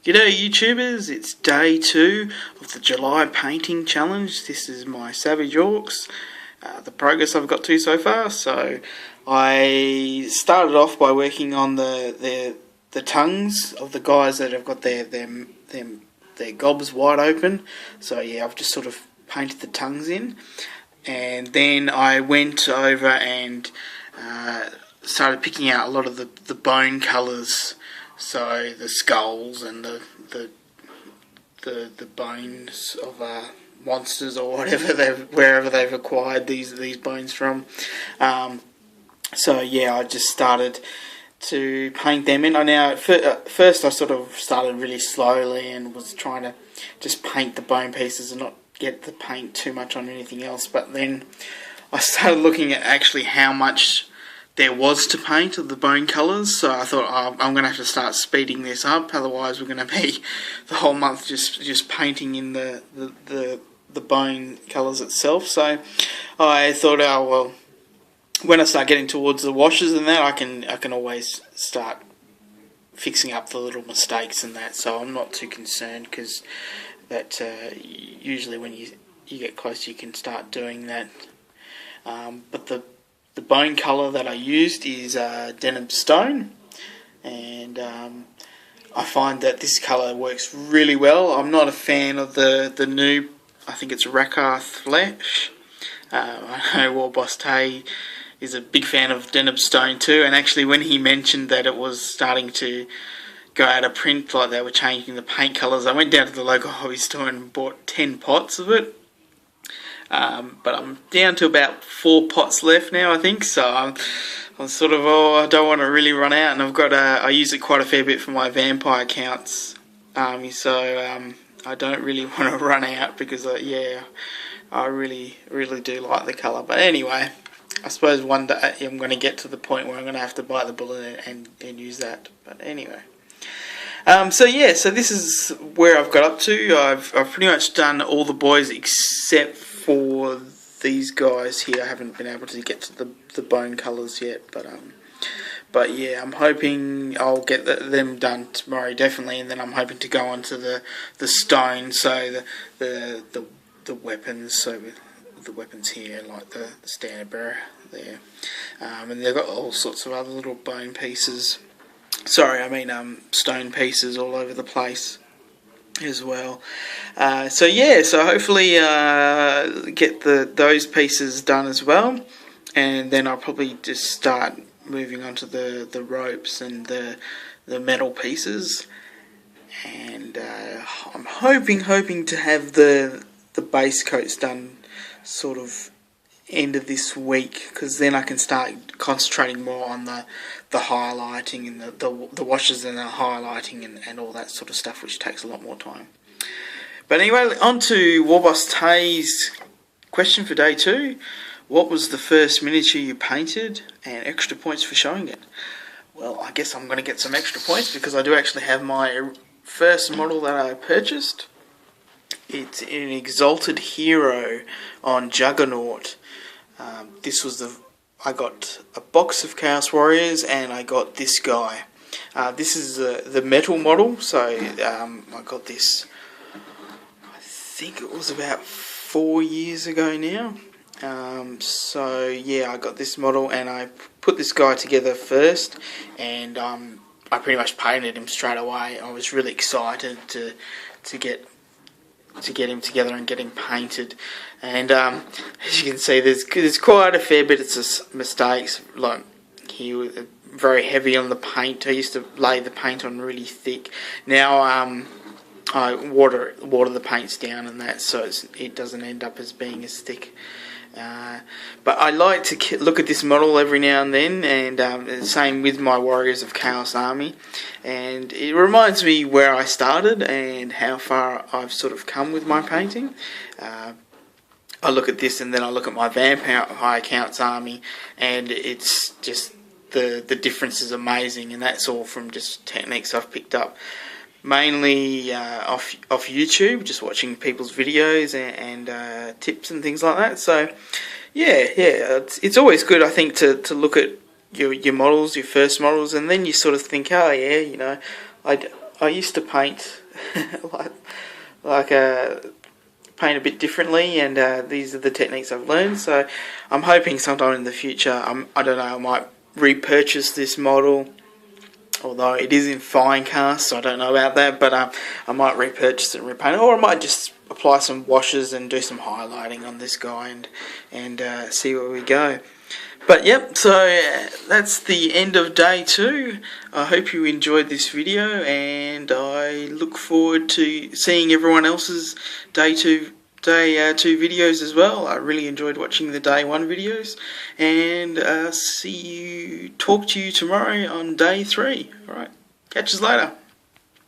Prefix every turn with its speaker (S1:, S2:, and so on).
S1: G'day YouTubers, it's day 2 of the July painting challenge. This is my Savage Orcs, the progress I've got to so far. So I started off by working on the tongues of the guys that have got their gobs wide open. So yeah, I've just sort of painted the tongues in, and then I went over and started picking out a lot of the bone colours. So the skulls and the bones of monsters or wherever they've acquired these bones from. So yeah, I just started to paint them in. Now at first I sort of started really slowly and was trying to just paint the bone pieces and not get the paint too much on anything else. But then I started looking at actually how much there was to paint of the bone colours, so I thought, I'm going to have to start speeding this up, otherwise we're going to be the whole month just painting in the bone colours itself. So I thought, oh well, when I start getting towards the washes and that, I can always start fixing up the little mistakes and that, so I'm not too concerned, because that usually when you get close you can start doing that. But the bone colour that I used is Dheneb stone, and I find that this colour works really well. I'm not a fan of the new, I think it's Rakarth flesh. I know War Boss Tay is a big fan of Dheneb stone too, and actually when he mentioned that it was starting to go out of print, like they were changing the paint colours, I went down to the local hobby store and bought 10 pots of it. But I'm down to about 4 pots left now, I think, so I'm sort of, I don't want to really run out, and I've got I use it quite a fair bit for my vampire counts army, so I don't really want to run out, because yeah, I really do like the colour. But anyway, I suppose one day I'm going to get to the point where I'm going to have to bite the bullet and use that. But anyway, so yeah, so this is where I've got up to. I've pretty much done all the boys except for these guys here. I haven't been able to get to the bone colours yet, but yeah, I'm hoping I'll get them done tomorrow definitely, and then I'm hoping to go on to the stone, so the weapons, so the weapons here, like the standard bearer there, and they've got all sorts of other little bone pieces. Sorry, I mean stone pieces all over the place as well. So yeah, so hopefully get those pieces done as well, and then I'll probably just start moving on to the ropes and the metal pieces, and I'm hoping to have the base coats done sort of end of this week, because then I can start concentrating more on the highlighting and the washes and the highlighting and all that sort of stuff, which takes a lot more time. But anyway, on to War Boss Tay's question for day 2. What was the first miniature you painted, and extra points for showing it? Well, I guess I'm going to get some extra points, because I do actually have my first model that I purchased. It's an Exalted Hero on Juggernaut. This was I got a box of Chaos Warriors, and I got this guy. This is the metal model, so I got this, I think it was about 4 years ago now. So yeah, I got this model, and I put this guy together first, and I pretty much painted him straight away. I was really excited to get him together and get him painted, and as you can see, there's quite a fair bit of mistakes. Like, he was very heavy on the paint. I used to lay the paint on really thick. Now I water the paints down and that, so it doesn't end up as being as thick. But I like to look at this model every now and then, and same with my Warriors of Chaos Army, and it reminds me where I started and how far I've sort of come with my painting. I look at this, and then I look at my Vampire Counts Army, and it's just the difference is amazing, and that's all from just techniques I've picked up. Mainly off YouTube, just watching people's videos and tips and things like that. So yeah, it's always good, I think, to look at your models, your first models, and then you sort of think, oh yeah, you know, I used to paint like paint a bit differently, and these are the techniques I've learned. So I'm hoping sometime in the future, I don't know, I might repurchase this model. Although it is in fine cast, so I don't know about that, but I might repurchase it and repaint it, or I might just apply some washes and do some highlighting on this guy and see where we go. But yep, so that's the end of day 2. I hope you enjoyed this video, and I look forward to seeing everyone else's day 2 videos as well. I really enjoyed watching the day 1 videos, and talk to you tomorrow on day 3. Alright, catch us later.